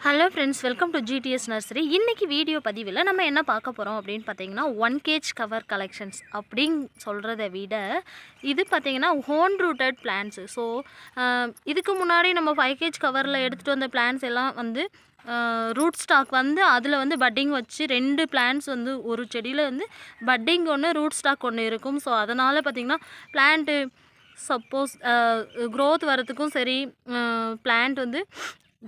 Hello friends, welcome to GTS Nursery. இன்னைக்கு video பதிவில் நம்ம என்ன பார்க்க போகிறோம் அப்படின்னு பார்த்தீங்கன்னா 1kg கவர் கலெக்ஷன்ஸ் அப்படின்னு சொல்கிறத விட இது பார்த்தீங்கன்னா ஹோன் ரூட்டட் பிளான்ட்ஸு. ஸோ இதுக்கு முன்னாடி நம்ம 5kg கவரில் எடுத்துகிட்டு வந்த பிளான்ட்ஸ் எல்லாம் வந்து ரூட் ஸ்டாக் வந்து அதில் வந்து பட்டிங் வச்சு 2 பிளான்ட்ஸ் வந்து ஒரு செடியில் வந்து பட்டிங் ஒன்று ரூட் ஸ்டாக் ஒன்று இருக்கும். ஸோ அதனால் பார்த்திங்கன்னா பிளான்ட்டு சப்போஸ் க்ரோத் வரத்துக்கும் சரி பிளான்ட் வந்து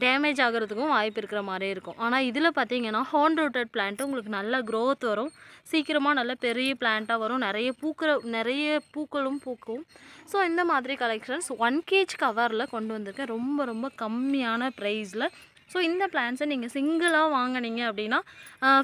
டேமேஜ் ஆகிறதுக்கும் வாய்ப்பு இருக்கிற மாதிரி இருக்கும். ஆனால் இதில் பார்த்தீங்கன்னா ஹோன் ரூட்டட் பிளான்ட்டு உங்களுக்கு நல்ல க்ரோத் வரும், சீக்கிரமாக நல்ல பெரிய பிளான்ட்டாக வரும், நிறைய பூக்களும் பூக்கும். ஸோ இந்த மாதிரி கலெக்ஷன்ஸ் 1kg கவரில் கொண்டு வந்திருக்கேன், ரொம்ப கம்மியான ப்ரைஸில். ஸோ இந்த பிளான்ஸை நீங்கள் சிங்கிளாக வாங்கினீங்க அப்படின்னா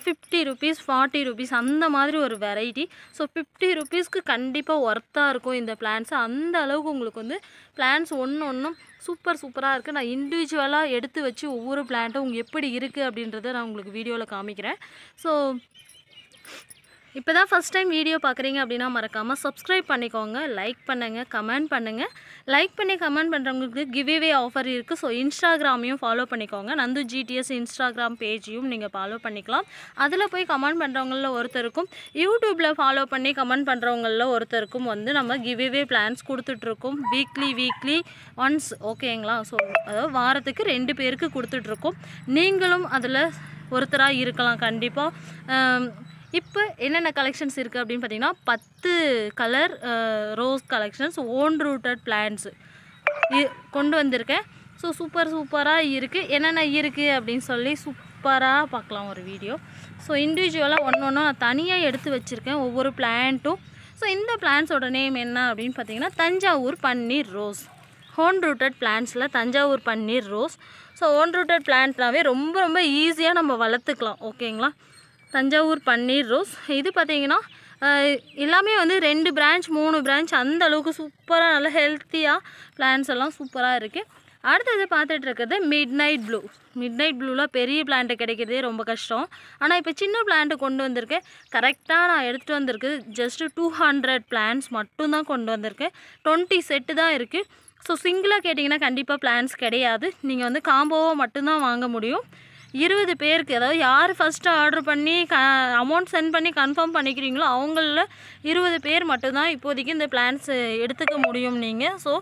50 rupees 40 rupees அந்த மாதிரி ஒரு வெரைட்டி. ஸோ 50 rupeesக்கு கண்டிப்பாக ஒர்த்தாக இருக்கும் இந்த பிளான்ஸு. அந்த அளவுக்கு உங்களுக்கு வந்து பிளான்ஸ் ஒன்றும் சூப்பராக இருக்குது. நான் இண்டிவிஜுவலாக எடுத்து வச்சு ஒவ்வொரு பிளான்ட்டும் உங்களுக்கு எப்படி இருக்குது அப்படின்றத நான் உங்களுக்கு வீடியோவில் காமிக்கிறேன். ஸோ இப்போ தான் ஃபஸ்ட் டைம் வீடியோ பார்க்குறீங்க அப்படின்னா மறக்காமல் சப்ஸ்கிரைப் பண்ணிக்கோங்க, லைக் பண்ணுங்கள், கமெண்ட் பண்ணுங்கள். லைக் பண்ணி கமெண்ட் பண்ணுறவங்களுக்கு கிவ்அவே ஆஃபர் இருக்குது. ஸோ இன்ஸ்டாகிராமையும் ஃபாலோ பண்ணிக்கோங்க, நந்து GTS இன்ஸ்டாகிராம் பேஜையும் நீங்கள் ஃபாலோ பண்ணிக்கலாம். அதில் போய் கமெண்ட் பண்ணுறவங்களில் ஒருத்தருக்கும், யூடியூப்பில் ஃபாலோ பண்ணி கமெண்ட் பண்ணுறவங்களில் ஒருத்தருக்கும் வந்து நம்ம கிவ்அவே பிளான்ஸ் கொடுத்துட்ருக்கோம் வீக்லி ஒன்ஸ். ஓகேங்களா? ஸோ அதாவது வாரத்துக்கு 2 பேருக்கு கொடுத்துட்ருக்கோம். நீங்களும் அதில் ஒருத்தராக இருக்கலாம் கண்டிப்பாக. இப்போ என்னென்ன கலெக்ஷன்ஸ் இருக்குது அப்படின்னு பார்த்தீங்கன்னா 10 colour rose collections own rooted plants கொண்டு வந்திருக்கேன். ஸோ சூப்பராக இருக்குது. என்னென்ன இருக்குது அப்படின்னு சொல்லி சூப்பராக பார்க்கலாம் ஒரு வீடியோ. ஸோ இண்டிவிஜுவலாக ஒன்று நான் தனியாக எடுத்து வச்சுருக்கேன் ஒவ்வொரு பிளான்ட்டும். ஸோ இந்த பிளான்ட்ஸோட நேம் என்ன அப்படின்னு பார்த்தீங்கன்னா தஞ்சாவூர் பன்னீர் ரோஸ். ஹோன் ரூட்டட் பிளான்ட்ஸில் தஞ்சாவூர் பன்னீர் ரோஸ். ஸோ ஓன் ரூட்டட் பிளான்ட்னாவே ரொம்ப ஈஸியாக நம்ம வளர்த்துக்கலாம். ஓகேங்களா? தஞ்சாவூர் பன்னீர் ரோஸ் இது பார்த்திங்கன்னா எல்லாமே வந்து 2 பிரான்ச் 3 பிரான்ச் அந்த அளவுக்கு சூப்பராக நல்ல ஹெல்த்தியாக பிளான்ட்ஸ் எல்லாம் சூப்பராக இருக்குது. அடுத்தது பார்த்துட்டு இருக்கிறது மிட் நைட் ப்ளூவில் பெரிய பிளான்ட்டு கிடைக்கிறதே ரொம்ப கஷ்டம். ஆனால் இப்போ சின்ன பிளான்ட்டு கொண்டு வந்திருக்கேன். கரெக்டாக நான் எடுத்துகிட்டு வந்திருக்குது ஜஸ்ட்டு 200 பிளான்ட்ஸ் மட்டும்தான் கொண்டு வந்திருக்கேன். 20 செட்டு தான் இருக்குது. ஸோ சிங்கிளாக கேட்டிங்கன்னா கண்டிப்பாக பிளான்ஸ் கிடையாது, நீங்கள் வந்து காம்போவாக மட்டும்தான் வாங்க முடியும். 20 பேருக்கு, அதாவது யார் ஃபஸ்ட்டு ஆர்டர் பண்ணி அமௌண்ட் சென்ட் பண்ணி கன்ஃபார்ம் பண்ணிக்கிறீங்களோ அவங்களில் 20 பேர் மட்டும்தான் இப்போதைக்கு இந்த பிளான்ஸ் எடுத்துக்க முடியும் நீங்கள். ஸோ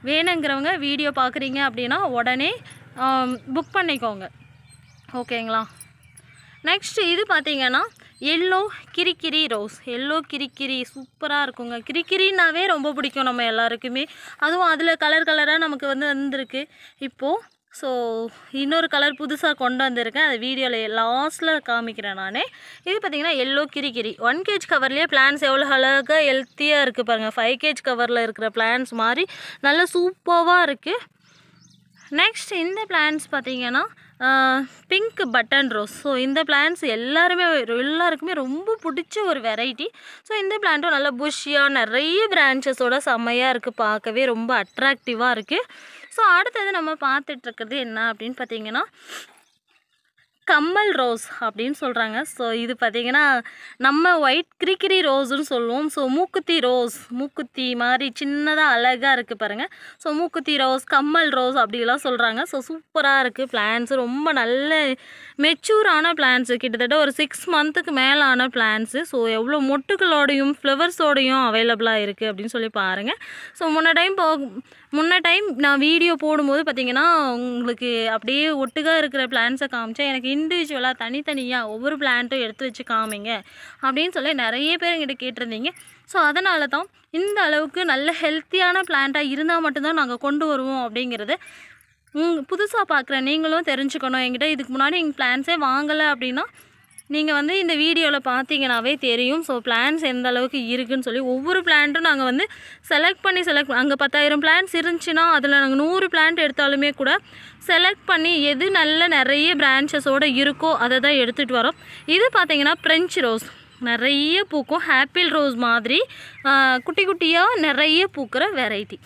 வேணுங்கிறவங்க வீடியோ பார்க்குறீங்க அப்படின்னா உடனே புக் பண்ணிக்கோங்க. ஓகேங்களா? நெக்ஸ்ட்டு இது பார்த்திங்கன்னா எல்லோ கிரிக்கிரி ரோஸ். எல்லோ கிரிக்கிரி சூப்பராக இருக்குங்க. கிரிக்கிரின்னாவே ரொம்ப பிடிக்கும் நம்ம எல்லாருக்குமே. அதுவும் அதில் கலராக நமக்கு வந்து வந்திருக்கு இப்போது. ஸோ இன்னொரு கலர் புதுசாக கொண்டு வந்திருக்கேன், அது வீடியோவில் லாஸ்ட்டில் காமிக்கிறேன் நான். இது பார்த்திங்கன்னா எல்லோ கிரிக்கிரி 1kg கவர்லேயே பிளான்ஸ் எவ்வளோ அழகாக ஹெல்த்தியாக இருக்குது பாருங்கள். 5kg கவரில் இருக்கிற பிளான்ஸ் மாதிரி நல்ல சூப்பராக இருக்குது. நெக்ஸ்ட் இந்த பிளான்ஸ் பார்த்திங்கன்னா பிங்க் பட்டன் ரோஸ். ஸோ இந்த பிளான்ஸ் எல்லாருக்குமே ரொம்ப பிடிச்ச ஒரு வெரைட்டி. ஸோ இந்த பிளான்ட்டும் நல்லா புஷ்ஷியாக நிறைய பிரான்ச்சஸோட செம்மையாக இருக்குது, பார்க்கவே ரொம்ப அட்ராக்டிவாக இருக்குது. ஸோ அடுத்தது நம்ம பார்த்துட்ருக்கிறது என்ன அப்படின்னு பார்த்தீங்கன்னா கம்மல் ரோஸ் அப்படின்னு சொல்கிறாங்க. ஸோ இது பார்த்திங்கன்னா நம்ம ஒயிட் கிரிக்கிரி ரோஸுன்னு சொல்லுவோம். ஸோ மூக்குத்தி மாதிரி சின்னதாக அழகாக இருக்குது பாருங்கள். ஸோ மூக்குத்தி ரோஸ், கம்மல் ரோஸ் அப்படிலாம் சொல்கிறாங்க. ஸோ சூப்பராக இருக்குது பிளான்ஸு, ரொம்ப நல்ல மெச்சூரான பிளான்ஸு, கிட்டத்தட்ட ஒரு 6 மந்த்துக்கு மேலான பிளான்ஸு. ஸோ எவ்வளோ மொட்டுகளோடையும் ஃப்ளவர்ஸோடையும் அவைலபிளாக இருக்குது அப்படின்னு சொல்லி பாருங்கள். ஸோ முன்ன டைம் நான் வீடியோ போடும்போது பார்த்திங்கன்னா உங்களுக்கு அப்படியே ஒட்டுக்காக இருக்கிற பிளான்ஸை காமிச்சேன். எனக்கு இண்டிவிஜுவலாக தனித்தனியாக ஒவ்வொரு பிளான்ட்டும் எடுத்து வச்சு காமிங்க அப்படின்னு சொல்லி நிறைய பேர் என்கிட்ட கேட்டிருந்தீங்க. ஸோ அதனால தான் இந்த அளவுக்கு நல்ல ஹெல்த்தியான பிளான்ட்டாக இருந்தால் மட்டும்தான் நாங்கள் கொண்டு வருவோம் அப்படிங்கிறது புதுசாக பார்க்குற நீங்களும் தெரிஞ்சுக்கணும். என்கிட்ட இதுக்கு முன்னாடி எங்கள் பிளான்ஸே வாங்கலை அப்படின்னா நீங்கள் வந்து இந்த வீடியோவில் பார்த்தீங்கன்னாவே தெரியும். ஸோ பிளான்ஸ் எந்த அளவுக்கு இருக்குதுன்னு சொல்லி ஒவ்வொரு பிளான்ட்டும் நாங்கள் வந்து செலக்ட் பண்ணி அங்கே 10,000 பிளான்ஸ் இருந்துச்சுன்னா அதில் நாங்கள் 100 பிளான்ட் எடுத்தாலுமே கூட செலக்ட் பண்ணி எது நிறைய பிரான்ச்சஸோடு இருக்கோ அதை தான் எடுத்துகிட்டு வரோம். இது பார்த்திங்கன்னா ஃப்ரெஞ்ச் ரோஸ் நிறைய பூக்கும், ஆப்பிள் ரோஸ் மாதிரி குட்டியாக நிறைய பூக்கிற வெரைட்டி.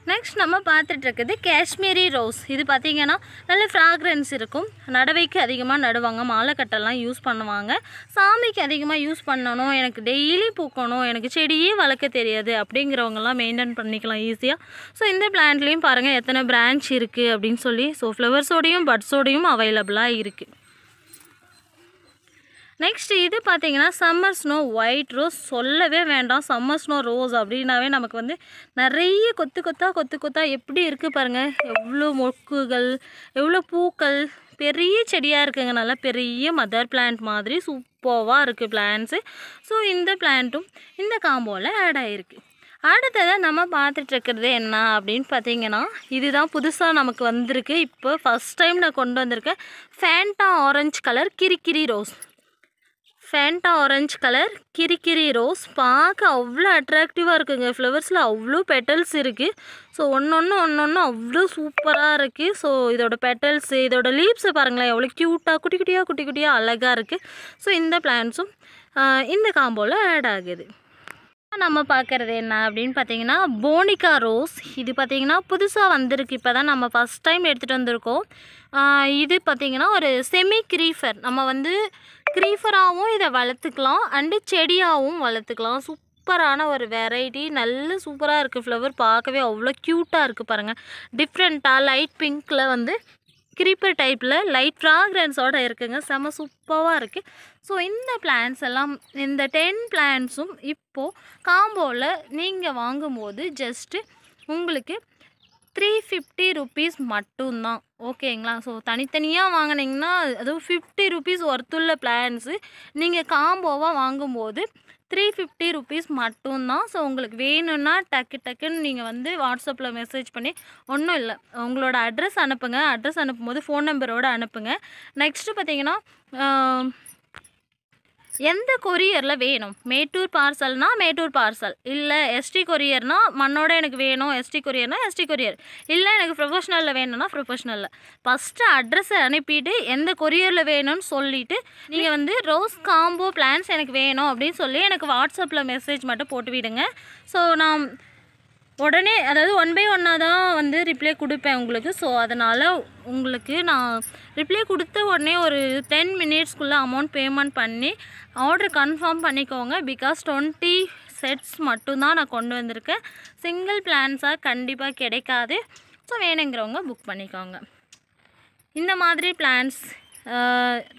நெக்ஸ்ட் நம்ம பார்த்துட்டு இருக்குது காஷ்மீரி ரோஸ். இது பார்த்திங்கன்னா நல்ல ஃப்ராக்ரன்ஸ் இருக்கும். நடவைக்கு அதிகமாக நடுவாங்க, மாலை கட்டெல்லாம் யூஸ் பண்ணுவாங்க. சாமிக்கு அதிகமாக யூஸ் பண்ணணும், எனக்கு டெய்லி பூக்கணும், எனக்கு செடியே வளர்க்க தெரியாது அப்படிங்கிறவங்கலாம் மெயின்டைன் பண்ணிக்கலாம் ஈஸியாக. ஸோ இந்த பிளான்ட்லேயும் பாருங்கள் எத்தனை பிரான்ச் இருக்குது அப்படின்னு சொல்லி. ஸோ ஃப்ளவர்ஸோடையும் பட்ஸோடையும் அவைலபிளாக இருக்குது. நெக்ஸ்ட் இது பார்த்திங்கன்னா சம்மர் ஸ்னோ ஒயிட் ரோஸ். சொல்லவே வேண்டாம், சம்மர் ஸ்னோ ரோஸ் அப்படின்னாவே நமக்கு வந்து நிறைய கொத்து கொத்தாக எப்படி இருக்குது பாருங்கள். எவ்வளோ மொக்குகள், எவ்வளோ பூக்கள், பெரிய செடியாக இருக்குங்க. நல்லா பெரிய மதர் பிளான்ட் மாதிரி சூப்பராக இருக்குது பிளான்ட்ஸு. ஸோ இந்த பிளான்ட்டும் இந்த காம்போவில் ஆட் ஆகிருக்கு. அடுத்ததை நம்ம பார்த்துட்ருக்கிறது என்ன அப்படின்னு பார்த்தீங்கன்னா, இதுதான் புதுசாக நமக்கு வந்திருக்கு. இப்போ ஃபஸ்ட் டைம் நான் கொண்டு வந்திருக்கேன். ஃபேண்டா ஆரஞ்சு கலர் கிரிக்கிரி ரோஸ். ஃபேண்டா ஆரஞ்சு கலர் கிரிக்கிரி ரோஸ் பார்க்க அவ்வளோ அட்ராக்டிவாக இருக்குங்க. ஃப்ளவர்ஸில் அவ்வளோ பெட்டல்ஸ் இருக்குது. ஸோ ஒன்று அவ்வளோ சூப்பராக இருக்குது. ஸோ இதோட பெட்டல்ஸு, இதோட லீவ்ஸை பாருங்களேன் எவ்வளோ க்யூட்டாக குட்டி குட்டியாக அழகாக இருக்குது. ஸோ இந்த பிளான்ட்ஸும் இந்த காம்போவில் ஆட் ஆகுது. நம்ம பார்க்குறது என்ன அப்படின்னு பார்த்தீங்கன்னா போனிகா ரோஸ். இது பார்த்திங்கன்னா புதுசாக வந்திருக்கு. இப்போ தான் நம்ம ஃபஸ்ட் டைம் எடுத்துகிட்டு வந்திருக்கோம். இது பார்த்திங்கன்னா ஒரு செமி க்ரீஃபர். நம்ம வந்து க்ரீஃபராகவும் இதை வளர்த்துக்கலாம் அண்டு செடியாகவும் வளர்த்துக்கலாம். சூப்பரான ஒரு வெரைட்டி, நல்ல சூப்பராக இருக்குது. ஃப்ளவர் பார்க்கவே அவ்வளோ க்யூட்டாக இருக்குது பாருங்கள். டிஃப்ரெண்ட்டாக லைட் பிங்க்கில் வந்து க்ரீப்பர் டைப்பில் லைட் ஃப்ராக்ரன்ஸோடு இருக்குங்க. செம்ம சூப்பராக இருக்குது. ஸோ இந்த பிளான்ஸ் எல்லாம், இந்த 10 பிளான்ஸும் இப்போது காம்போவில் நீங்கள் வாங்கும்போது ஜஸ்ட்டு உங்களுக்கு 350 ருபீஸ் மட்டும்தான். ஓகேங்களா? ஸோ தனித்தனியாக வாங்கினீங்கன்னா அதுவும் 50 ருபீஸ் ஒர்த்துள்ள பிளான்ஸு நீங்கள் காம்போவாக வாங்கும்போது 350 ருபீஸ் மட்டும்தான். ஸோ உங்களுக்கு வேணும்னா டக்குன்னு நீங்கள் வந்து வாட்ஸ்அப்பில் மெசேஜ் பண்ணி, ஒன்றும் இல்லை உங்களோட அட்ரஸ் அனுப்புங்க. அட்ரஸ் அனுப்பும்போது ஃபோன் நம்பரோடு அனுப்புங்க. நெக்ஸ்ட்டு பார்த்தீங்கன்னா எந்த கொரியரில் வேணும், மேட்டூர் பார்சல்னால் மேட்டூர் பார்சல், இல்லை எஸ்டி கொரியர்னால் மண்ணோட எனக்கு வேணும், எஸ்டி கொரியர்னால் எஸ்டி கொரியர், இல்லை எனக்கு ப்ரொஃபஷ்னலில் வேணும்னா ப்ரொஃபஷ்னலில். ஃபஸ்ட்டு அட்ரஸை அனுப்பிட்டு எந்த கொரியரில் வேணும்னு சொல்லிவிட்டு நீங்கள் வந்து ரோஸ் காம்போ பிளான்ஸ் எனக்கு வேணும் அப்படின்னு சொல்லி எனக்கு வாட்ஸ்அப்பில் மெசேஜ் மட்டும் போட்டு விடுங்க. ஸோ நான் உடனே, அதாவது 1 by 1 தான் வந்து ரிப்ளை கொடுப்பேன் உங்களுக்கு. ஸோ அதனால் உங்களுக்கு நான் ரிப்ளை கொடுத்த உடனே ஒரு 10 மினிட்ஸ்க்குள்ளே அமௌண்ட் பேமெண்ட் பண்ணி ஆர்டர் கன்ஃபார்ம் பண்ணிக்கோங்க. பிகாஸ் 20 செட்ஸ் மட்டும்தான் நான் கொண்டு வந்திருக்கேன். சிங்கிள் பிளான்ஸாக கண்டிப்பாக கிடைக்காது. ஸோ வேணுங்கிறவங்க புக் பண்ணிக்கோங்க. இந்த மாதிரி பிளான்ஸ்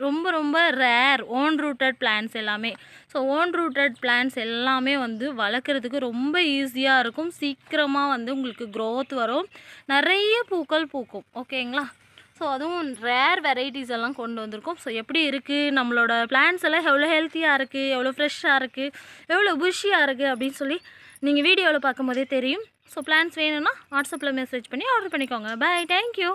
ரொம்ப ரேர் ஓன் ரூட்டட் பிளான்ஸ் எல்லாமே. ஸோ ஓன் ரூட்டட் பிளான்ஸ் எல்லாமே வந்து வளர்க்குறதுக்கு ரொம்ப ஈஸியாக இருக்கும். சீக்கிரமாக வந்து உங்களுக்கு க்ரோத் வரும், நிறைய பூக்கள் பூக்கும். ஓகேங்களா? ஸோ அதுவும் ரேர் வெரைட்டிஸ் எல்லாம் கொண்டு வந்திருக்கோம். ஸோ எப்படி இருக்குது நம்மளோட பிளான்ஸ் எல்லாம், எவ்வளோ ஹெல்த்தியாக இருக்குது, எவ்வளோ ஃப்ரெஷ்ஷாக இருக்குது, எவ்வளோ புஷ்ஷியாக இருக்குது அப்படின்னு சொல்லி நீங்கள் வீடியோவில் பார்க்கும்போதே தெரியும். ஸோ பிளான்ஸ் வேணும்னா வாட்ஸ்அப்பில் மெசேஜ் பண்ணி ஆர்டர் பண்ணிக்கோங்க. Bye, thank you.